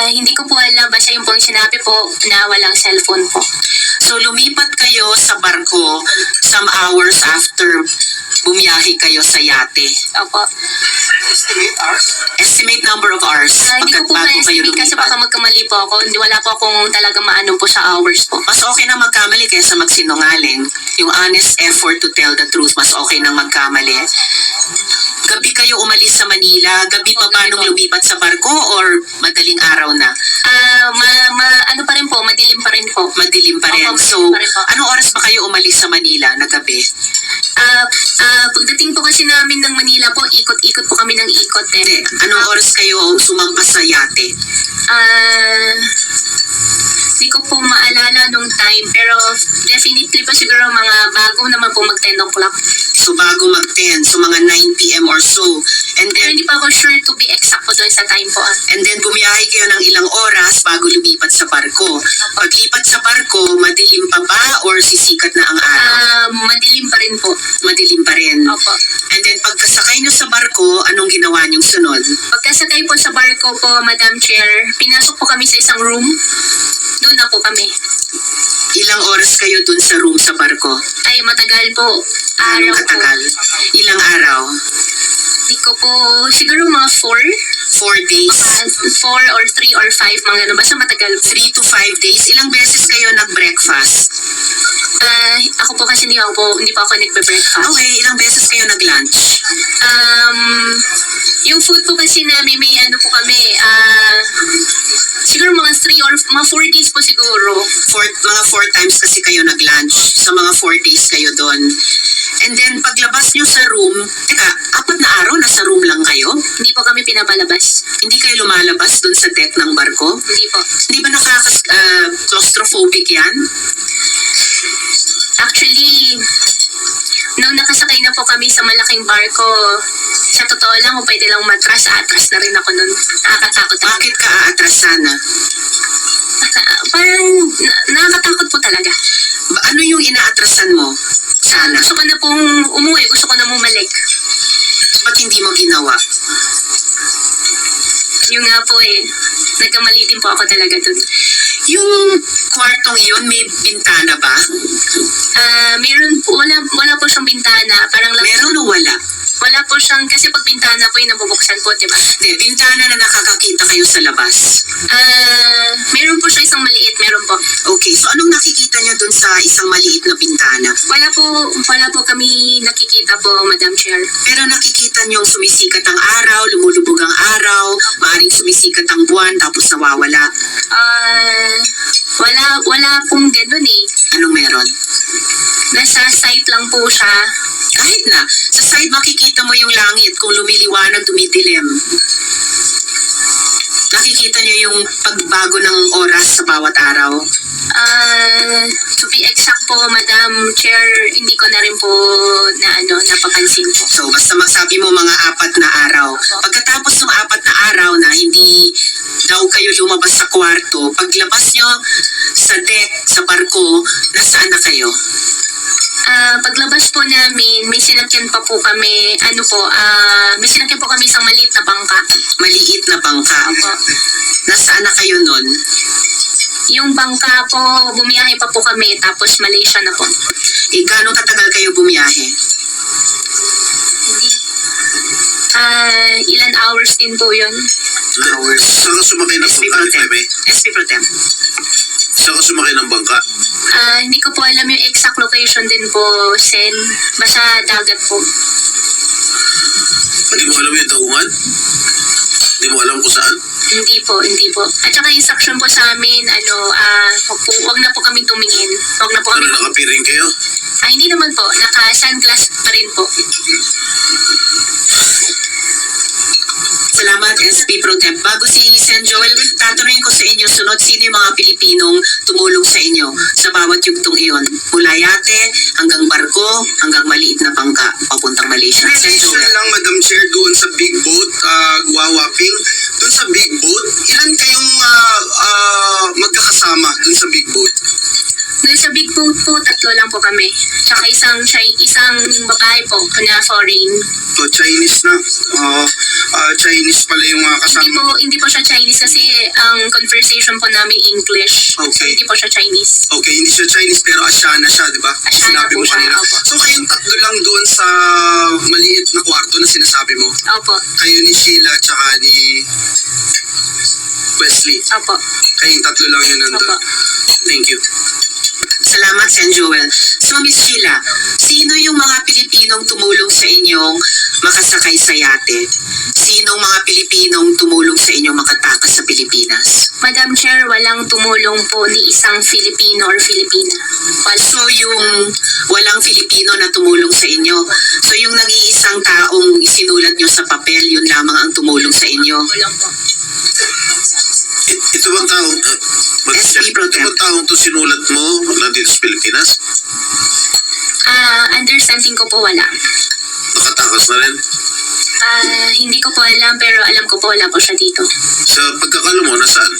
[SPEAKER 2] Hindi ko po alam, basta yung pong sinabi po na walang cellphone po.
[SPEAKER 3] So lumipat kayo sa barko some hours after bumiyahe kayo sa yate.
[SPEAKER 2] Opo.
[SPEAKER 3] Estimate number of hours
[SPEAKER 2] Hindi ko po
[SPEAKER 3] bago kayo
[SPEAKER 2] ma-estimate kasi
[SPEAKER 3] lumipat.
[SPEAKER 2] baka magkamali po ako. Wala po akong talagang maano po sa hours po.
[SPEAKER 3] Mas okay na magkamali kaysa magsinungaling. Yung honest effort to tell the truth, mas okay nang magkamali. Gabi kayo umalis sa Manila, gabi pa ba nung lumipat sa barko or madaling araw na?
[SPEAKER 2] Ano pa rin po, madilim pa rin po.
[SPEAKER 3] Madilim pa rin.
[SPEAKER 2] Opo,
[SPEAKER 3] So,
[SPEAKER 2] madilim pa rin po.
[SPEAKER 3] anong oras ba kayo umalis sa Manila na gabi?
[SPEAKER 2] Pagdating po kasi namin ng Manila po, ikot-ikot po kami ng ikot
[SPEAKER 3] Hindi.
[SPEAKER 2] eh.
[SPEAKER 3] Anong oras kayo sumampas sa yate?
[SPEAKER 2] Hindi ko po maalala nung time, pero definitely po siguro mga bago naman po mag 10 o'clock.
[SPEAKER 3] So, bago mag-10, so mga 9 p.m. or so. And
[SPEAKER 2] Pero
[SPEAKER 3] then,
[SPEAKER 2] hindi pa ako sure to be exact po doon sa time po.
[SPEAKER 3] and then bumiyahe kayo ng ilang oras bago lumipat sa barko. Paglipat sa barko, madilim pa ba or sisikat na ang araw?
[SPEAKER 2] Madilim pa rin po.
[SPEAKER 3] Madilim pa rin.
[SPEAKER 2] Opo.
[SPEAKER 3] And then pagkasakay nyo sa barko, anong ginawa nyong sunod?
[SPEAKER 2] Pagkasakay po sa barko po, Madam Chair, pinasok po kami sa isang room. Doon na po kami.
[SPEAKER 3] Ilang oras kayo dun sa room sa barko?
[SPEAKER 2] Ay, matagal po.
[SPEAKER 3] Anong
[SPEAKER 2] Araw po.
[SPEAKER 3] katagal? Ilang araw?
[SPEAKER 2] Hindi ko po, siguro mga 4.
[SPEAKER 3] 4 days?
[SPEAKER 2] 4 or 3 or 5, mga ganun. Basta matagal po.
[SPEAKER 3] 3 to 5 days? Ilang beses kayo nag-breakfast?
[SPEAKER 2] Ako po kasi hindi po ako nagbe-breakfast.
[SPEAKER 3] Okay, ilang beses kayo nag-lunch?
[SPEAKER 2] Yung food po kasi namin, may ano po kami, siguro mga 3 or mga 4 days po siguro.
[SPEAKER 3] Mga 4 times kasi kayo nag-lunch. Sa mga 4 days kayo doon. And then, paglabas nyo sa room, teka, 4 na araw, nasa room lang kayo?
[SPEAKER 2] Hindi po kami pinapalabas.
[SPEAKER 3] Hindi kayo lumalabas doon sa deck ng barko?
[SPEAKER 2] Hindi po.
[SPEAKER 3] Hindi ba claustrophobic yan?
[SPEAKER 2] Actually, nung nakasakay na po kami sa malaking barko, sa totoo lang, kung pwede lang atras na rin ako nun. Nakakatakot ako.
[SPEAKER 3] Bakit ka aatras sana?
[SPEAKER 2] Parang nakakatakot po talaga.
[SPEAKER 3] Ano yung inaatrasan mo? Sana?
[SPEAKER 2] Gusto ko na pong umuwi, gusto ko na bumalik.
[SPEAKER 3] Ba't hindi mo ginawa?
[SPEAKER 2] Yung nga po nagkamali din po ako talaga dun.
[SPEAKER 3] Yung kwartong iyon, may bintana ba?
[SPEAKER 2] Meron po, wala po siyang bintana.
[SPEAKER 3] na bintana.
[SPEAKER 2] Wala po kami nakikita po, Madam Chair.
[SPEAKER 3] Pero nakikita niyong sumisikat ang araw, lumulubog ang araw, maaring sumisikat ang buwan tapos nawawala.
[SPEAKER 2] Wala pong ganun eh.
[SPEAKER 3] Anong meron?
[SPEAKER 2] Nasa site lang po siya.
[SPEAKER 3] Kahit na, sa side makikita mo yung langit kung lumiliwanag, dumidilim. Nakikita niyo yung pagbago ng oras sa bawat araw.
[SPEAKER 2] To be exact po, Madam Chair, hindi ko na rin po napapansin po.
[SPEAKER 3] So, basta magsabi mo mga 4 na araw. Pagkatapos ng 4 na araw na hindi daw kayo lumabas sa kwarto, paglabas nyo sa deck, sa barko, nasaan na kayo?
[SPEAKER 2] Paglabas po namin, may sinakyan pa po kami, may sinakyan po kami isang maliit na bangka.
[SPEAKER 3] Maliit na bangka.
[SPEAKER 2] Opo.
[SPEAKER 3] Nasaan na kayo nun?
[SPEAKER 2] Yung bangka po, bumiyahe pa po kami, tapos Malaysia na po.
[SPEAKER 3] Gano'ng katagal kayo bumiyahe?
[SPEAKER 2] Ilan hours din po yun.
[SPEAKER 4] Saan ka sumakay ng
[SPEAKER 3] SP
[SPEAKER 4] bangka,
[SPEAKER 3] Pro
[SPEAKER 4] if
[SPEAKER 3] Tem.
[SPEAKER 4] I may?
[SPEAKER 3] SP Pro Tem.
[SPEAKER 4] Saan ka sumakay ng bangka?
[SPEAKER 2] Hindi ko po alam yung exact location din po, Sen. Basta dagat po.
[SPEAKER 4] Hindi mo alam yung daungan? Hindi mo alam kung saan?
[SPEAKER 2] Hindi po. At saka instruction po sa amin, wag na po kaming tumingin. Wag na po
[SPEAKER 4] Ano,
[SPEAKER 2] kami.
[SPEAKER 4] nakapiring kayo?
[SPEAKER 2] Hindi naman po. Naka-sunglass pa rin po.
[SPEAKER 3] Salamat, SP Pro Tem. Bago si Sen Joel, tatanungin ko sa inyo, sunod, sino yung mga Pilipinong tumulong sa inyo sa bawat yugtong iyon? Mula yate, hanggang barko, hanggang maliit na bangka, papuntang Malaysia. Sen
[SPEAKER 6] Relation
[SPEAKER 3] Joel.
[SPEAKER 6] lang, Madam Chair, doon sa big boat, Guawaping. Doon sa big boat, ilan kayong magkakasama doon sa big boat?
[SPEAKER 2] Doon sa big boat po, 3 lang po kami. Tsaka isang babae po na foreign.
[SPEAKER 6] O, Chinese na. Chinese pala yung kasama.
[SPEAKER 2] Hindi po siya Chinese kasi ang conversation po namin English. So
[SPEAKER 6] Okay.
[SPEAKER 2] hindi po siya Chinese.
[SPEAKER 6] Okay, hindi siya Chinese pero Asiana siya, di ba?
[SPEAKER 2] Asiana
[SPEAKER 6] Sinabi
[SPEAKER 2] po
[SPEAKER 6] mo
[SPEAKER 2] siya,
[SPEAKER 6] kanina.
[SPEAKER 2] opo.
[SPEAKER 6] So kayong 3 lang doon sa maliit na kwarto na sinasabi mo?
[SPEAKER 2] Opo.
[SPEAKER 6] Kayo ni Sheila tsaka ni Wesley.
[SPEAKER 2] Opo.
[SPEAKER 6] Kayong 3 lang yun nandun.
[SPEAKER 2] Opo.
[SPEAKER 6] Thank you.
[SPEAKER 3] Salamat, Sen Joel. So, Miss Sheila, sino yung mga Pilipinong tumulong sa inyong makasakay sa yate? Sinong mga Pilipinong tumulong sa inyong makatakas sa Pilipinas?
[SPEAKER 2] Madam Chair, walang tumulong po ni isang Filipino or Filipina.
[SPEAKER 3] So, yung walang Filipino na tumulong sa inyo. So, yung nag-iisang taong isinulat nyo sa papel, yun lamang ang tumulong sa inyo.
[SPEAKER 2] Walang po.
[SPEAKER 4] Ito bang taong,
[SPEAKER 3] SP Pro
[SPEAKER 4] ito
[SPEAKER 3] Tem.
[SPEAKER 4] bang taong to sinulat mo nandito sa Pilipinas?
[SPEAKER 2] Understanding ko po wala.
[SPEAKER 4] Nakatakas na rin?
[SPEAKER 2] Hindi ko po alam pero alam ko po wala po siya dito.
[SPEAKER 4] Sa pagkakalo mo, nasaan?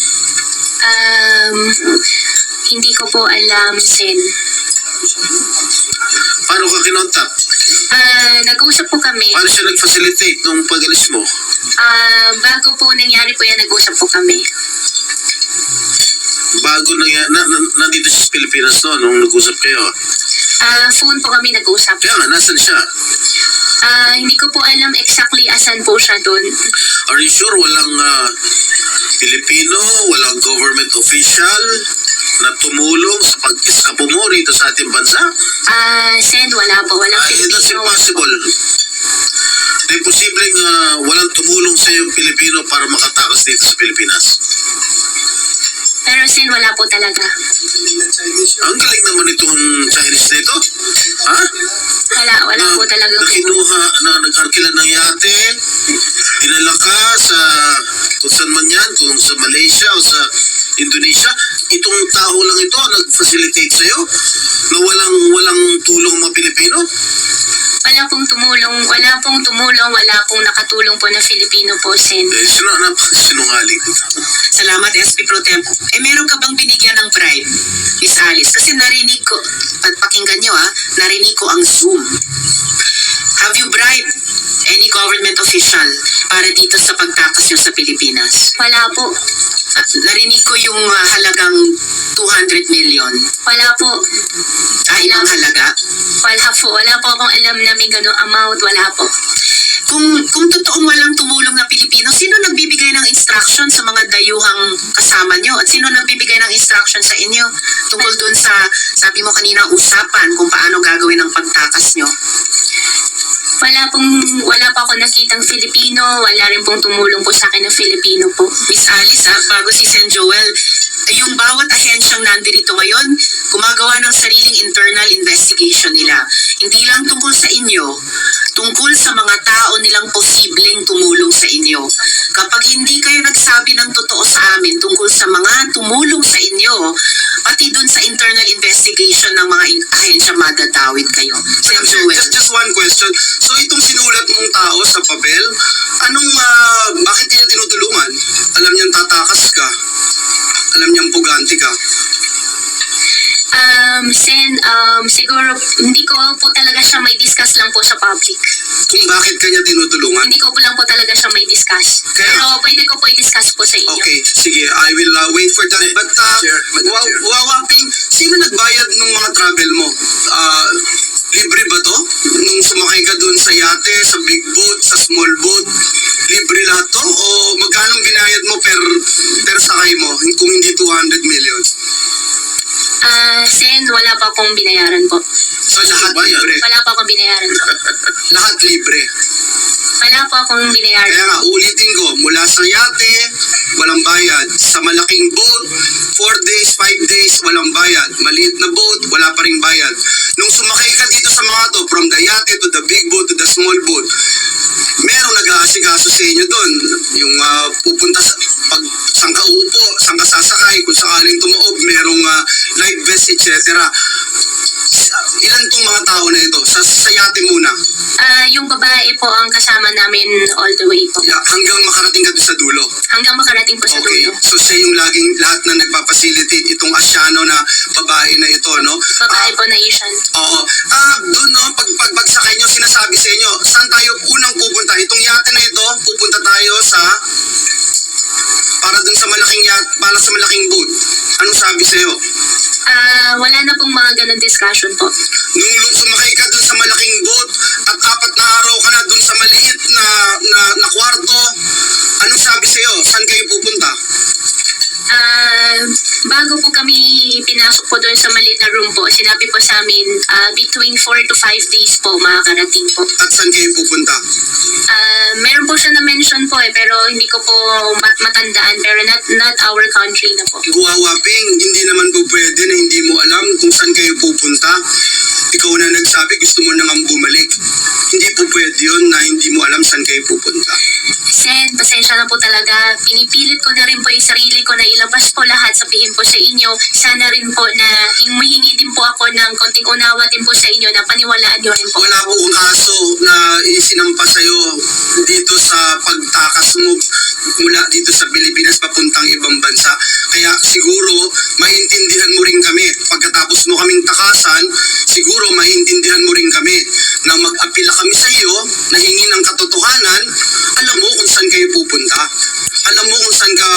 [SPEAKER 2] Hindi ko po alam, Sen.
[SPEAKER 4] Paano ka kinontak?
[SPEAKER 2] Nag-usap po kami.
[SPEAKER 4] Paano siya nag-facilitate nung pag-alis mo?
[SPEAKER 2] Bago po nangyari po yan, nag-usap po kami.
[SPEAKER 4] Bago nandito siya sa Pilipinas no, nung nag-usap kayo.
[SPEAKER 2] Phone po kami nag-usap.
[SPEAKER 4] Kaya nga, nasan siya?
[SPEAKER 2] Hindi ko po alam exactly asan po siya doon.
[SPEAKER 4] Are you sure walang Pilipino, walang government official na tumulong sa pag-eskapo mo rito sa ating bansa?
[SPEAKER 2] Sen, wala po. Walang
[SPEAKER 4] That's
[SPEAKER 2] Filipino.
[SPEAKER 4] impossible. Di posibleng walang tumulong sa iyong Pilipino para makatakas dito sa Pilipinas.
[SPEAKER 2] Pero Sen, wala po talaga.
[SPEAKER 4] Ang galing naman itong Chinese na ito. Ha?
[SPEAKER 2] Wala po talaga.
[SPEAKER 4] Na kinuha, na nag-arkila ng yate, dinala ka sa kung saan man yan, kung sa Malaysia o sa Indonesia, itong tao lang ito ang nag-facilitate sa'yo na walang tulong mga Pilipino?
[SPEAKER 2] Wala pong tumulong, wala pong nakatulong po na Filipino po, Sen.
[SPEAKER 4] Sinungaling.
[SPEAKER 3] Salamat, SP Pro Tem. Meron ka bang binigyan ng bribe, Miss Alice? Kasi narinig ko, pakinggan nyo narinig ko ang Zoom. Have you bribed any government official para dito sa pagtakas nyo sa Pilipinas?
[SPEAKER 2] Wala po.
[SPEAKER 3] Narinig ko yung halagang 200 million.
[SPEAKER 2] Wala po.
[SPEAKER 3] Ilang halaga?
[SPEAKER 2] Wala po. Wala po akong alam na may ganung amount. Wala po.
[SPEAKER 3] Kung totoong walang tumulong na Pilipino, sino nagbibigay ng instruction sa mga dayuhang kasama nyo? At sino nagbibigay ng instruction sa inyo tungkol dun sa, sabi mo kanina, usapan kung paano gagawin ang pagtakas nyo?
[SPEAKER 2] Wala pa ako nakitang Filipino, wala rin pong tumulong po sa akin na Filipino po.
[SPEAKER 3] Miss Alice, bago si Sen Joel, yung bawat ahensyang nandito ngayon, gumagawa ng sariling internal investigation nila. Hindi lang tungkol sa inyo, tungkol sa mga tao nilang posibleng tumulong sa inyo. Kapag hindi kayo nagsabi ng totoo sa amin tungkol sa mga tumulong sa inyo, pati dun sa internal investigation ng mga ahensya, madadawit kayo. Sen Joel.
[SPEAKER 6] Just one question. So itong sinulat mong tao sa papel, bakit niya tinutulungan? Alam niyang tatakas ka. Alam niyang puganti ka.
[SPEAKER 2] Siguro hindi ko po talaga siya may discuss lang po sa public.
[SPEAKER 6] Kung bakit kanya tinutulungan?
[SPEAKER 2] Hindi ko po lang po talaga siya may discuss.
[SPEAKER 6] Kaya-
[SPEAKER 2] Pero pwede ko po i-discuss po sa inyo.
[SPEAKER 6] Okay, sige. I will wait for that. But,
[SPEAKER 4] Madam Chair.
[SPEAKER 6] Wawaping, sino nagbayad ng mga travel mo? Libre ba to? Nung sumakay ka dun sa yate, sa big boat, sa small boat, libre lahat to? O magkano binayad mo per sakay mo kung hindi 200 million?
[SPEAKER 2] Sen, wala pa akong binayaran po.
[SPEAKER 6] So lahat libre?
[SPEAKER 2] Wala pa akong binayaran po.
[SPEAKER 6] Lahat libre.
[SPEAKER 2] Wala pa akong binayaran.
[SPEAKER 6] Kaya nga, ulitin ko, mula sa yate, walang bayad. Sa malaking boat, 4 days, 5 days, walang bayad. Maliit na boat, wala pa ring bayad. Nung sumakay ka dito sa mga to, from the yate to the big boat to the small boat, merong nag-aasikaso sa inyo doon. Yung pupunta sa, pag saan ka uupo, saan ka sasakay, kung sakaling tumaob, merong life vest, etc. Ilan tong mga tao na ito? Sa yate muna.
[SPEAKER 2] Yung babae po ang kasama namin all the way po.
[SPEAKER 6] Yeah, hanggang makarating ka doon sa dulo.
[SPEAKER 2] Hanggang makarating po sa
[SPEAKER 6] Okay,
[SPEAKER 2] dulo.
[SPEAKER 6] so siya yung laging lahat na nagpapacilitate itong Asyano na babae na ito, no?
[SPEAKER 2] Babae po na Asian.
[SPEAKER 6] Oo. Doon, no, pagsakay nyo, sinasabi sa inyo, saan tayo unang pupunta? Itong yate na ito, pupunta tayo sa, para dun sa malaking yate, para sa malaking boat. Anong sabi sa'yo?
[SPEAKER 2] Wala na pong mga ganun discussion po.
[SPEAKER 6] Nung sumakay ka dun sa malaking boat at 4 na araw ka na dun sa maliit na kwarto, anong sabi sa'yo? Saan kayo pupunta?
[SPEAKER 2] Bago po kami pinasok po doon sa maliit na room po, sinabi po sa amin, between 4 to 5 days po makakarating po.
[SPEAKER 6] At saan kayo pupunta?
[SPEAKER 2] Meron po siya na-mention po pero hindi ko po matandaan, pero not our country na po.
[SPEAKER 6] Guwawaping, hindi naman po pwede na hindi mo alam kung saan kayo pupunta. Ikaw na nagsabi, gusto mo nang bumalik. Hindi po pwede yun na hindi mo alam saan kayo pupunta.
[SPEAKER 2] Sen, pasensya na po talaga. Pinipilit ko na rin po yung sarili ko na ilabas po lahat, sabihin po sa inyo. Sana rin po na humihingi din po ako ng konting unawa din po sa inyo na paniwalaan nyo rin po.
[SPEAKER 6] Wala po kaso na isinampa sa'yo dito sa pagtakas mo mula dito sa Pilipinas papuntang ibang bansa. Kaya siguro maintindihan mo rin kami. Pagkatapos mo kaming takasan, siguro maintindihan mo rin kami na mag-apila kami sa iyo, nahingi ng katotohanan, alam mo kung saan kayo pupunta. Alam mo kung saan ka,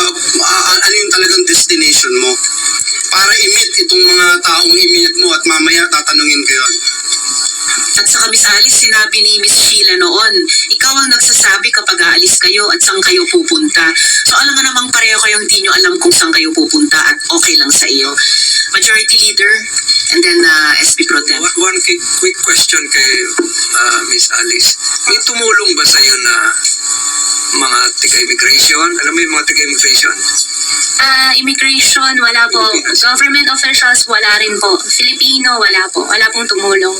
[SPEAKER 6] ano yung talagang destination mo. Para i-meet itong mga taong i-meet mo at mamaya tatanungin ko yun.
[SPEAKER 3] At sa Miss Alice, sinabi ni Miss Sheila noon, ikaw ang nagsasabi kapag aalis kayo at saan kayo pupunta. So alam mo namang pareho kayong hindi nyo alam kung saan kayo pupunta at okay lang sa iyo. Majority Leader, and then SP Pro Tem.
[SPEAKER 8] One quick question kay Miss Alice. May tumulong ba sa'yo na mga taga-immigration? Alam mo yung mga taga-immigration?
[SPEAKER 2] Immigration, wala po. Government officials, wala rin po. Filipino, wala po. Wala pong tumulong.